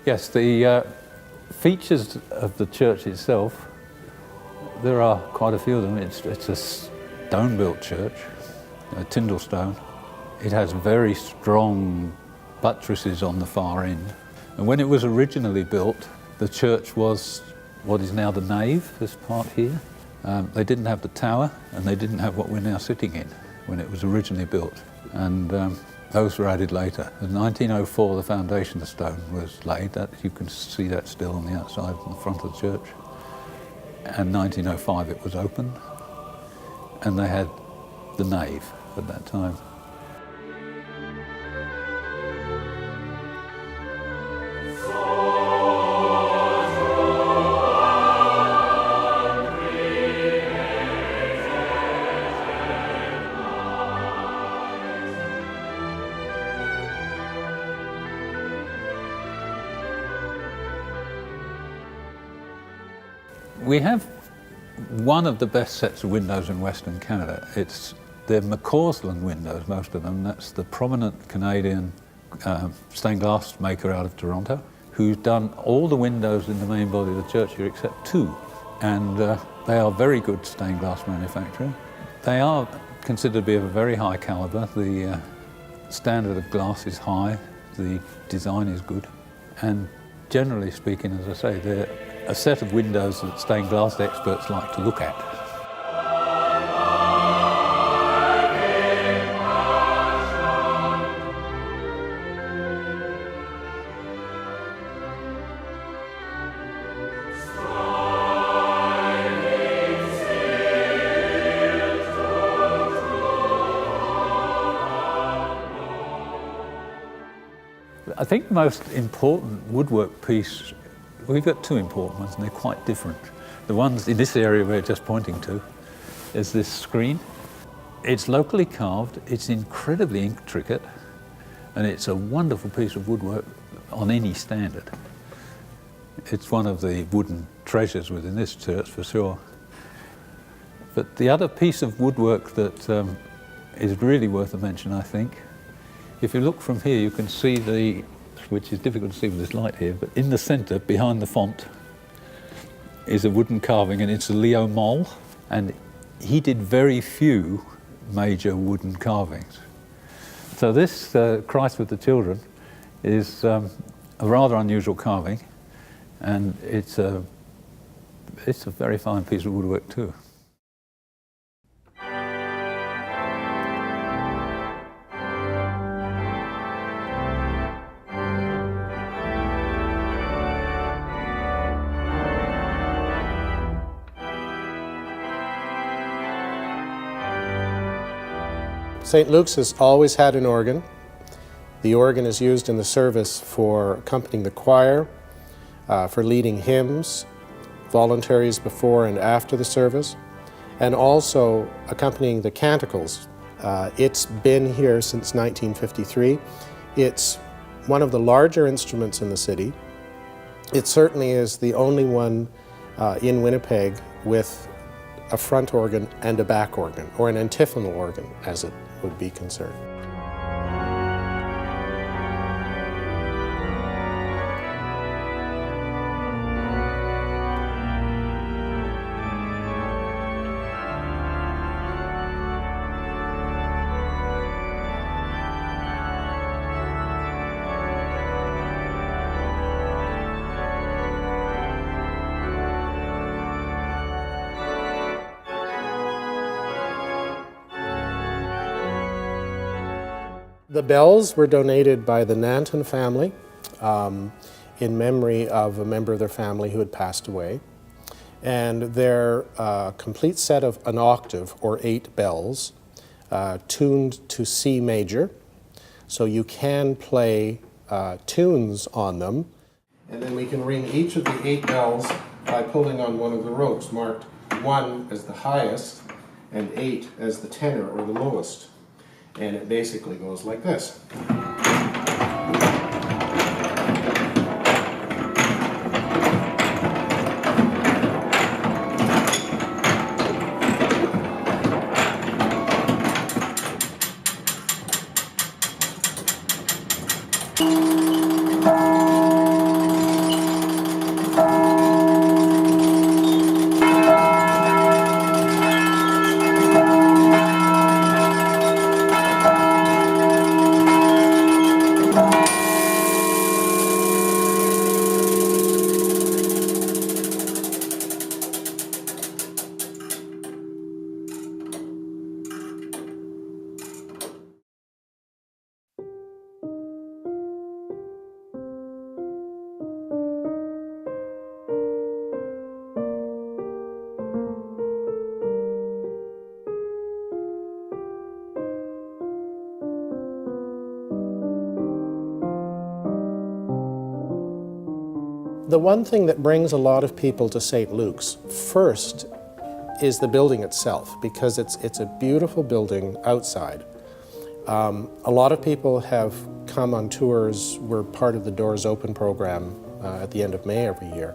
Yes, the features of the church itself, there are quite a few of them. It's a stone-built church, a Tyndall stone. It has very strong buttresses on the far end. And when it was originally built, the church was what is now the nave, this part here. They didn't have the tower, and they didn't have what we're now sitting in when it was originally built. And those were added later. In 1904, the foundation stone was laid. That you can see that still on the outside, on the front of the church. And 1905, it was opened, and they had the nave at that time. We have one of the best sets of windows in Western Canada. They're McCausland windows, most of them. That's the prominent Canadian stained glass maker out of Toronto, who's done all the windows in the main body of the church here except two. And they are very good stained glass manufacturer. They are considered to be of a very high caliber. The standard of glass is high, the design is good, and generally speaking, as I say, they're a set of windows that stained glass experts like to look at. I think the most important woodwork piece, we've got two important ones and they're quite different. The ones in this area we're just pointing to is this screen. It's locally carved, it's incredibly intricate, and it's a wonderful piece of woodwork on any standard. It's one of the wooden treasures within this church for sure. But the other piece of woodwork that is really worth a mention, I think, if you look from here, you can see which is difficult to see with this light here, but in the centre, behind the font, is a wooden carving, and it's a Leo Moll, and he did very few major wooden carvings. So this Christ with the Children is a rather unusual carving, and it's a very fine piece of woodwork too. St. Luke's has always had an organ. The organ is used in the service for accompanying the choir, for leading hymns, voluntaries before and after the service, and also accompanying the canticles. It's been here since 1953. It's one of the larger instruments in the city. It certainly is the only one in Winnipeg with a front organ and a back organ, or an antiphonal organ, as it would be concerned. The bells were donated by the Nanton family in memory of a member of their family who had passed away. And they're a complete set of an octave, or 8 bells, tuned to C major. So you can play tunes on them. And then we can ring each of the 8 bells by pulling on one of the ropes, marked 1 as the highest and 8 as the tenor, or the lowest. And it basically goes like this. The one thing that brings a lot of people to St. Luke's first is the building itself, because it's a beautiful building outside. A lot of people have come on tours. We're part of the Doors Open program at the end of May every year.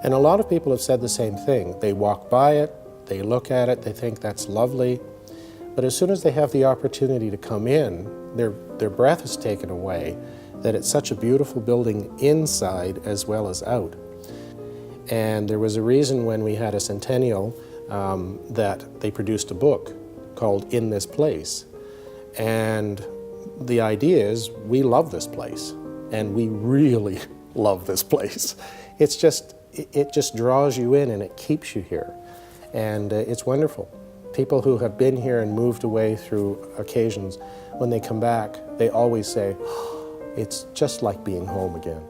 And a lot of people have said the same thing. They walk by it, they look at it, they think that's lovely. But as soon as they have the opportunity to come in, their breath is taken away, that it's such a beautiful building inside as well as out. And there was a reason when we had a centennial that they produced a book called In This Place. And the idea is we love this place, and we really love this place. It just draws you in and it keeps you here. And it's wonderful. People who have been here and moved away through occasions, when they come back, they always say, it's just like being home again.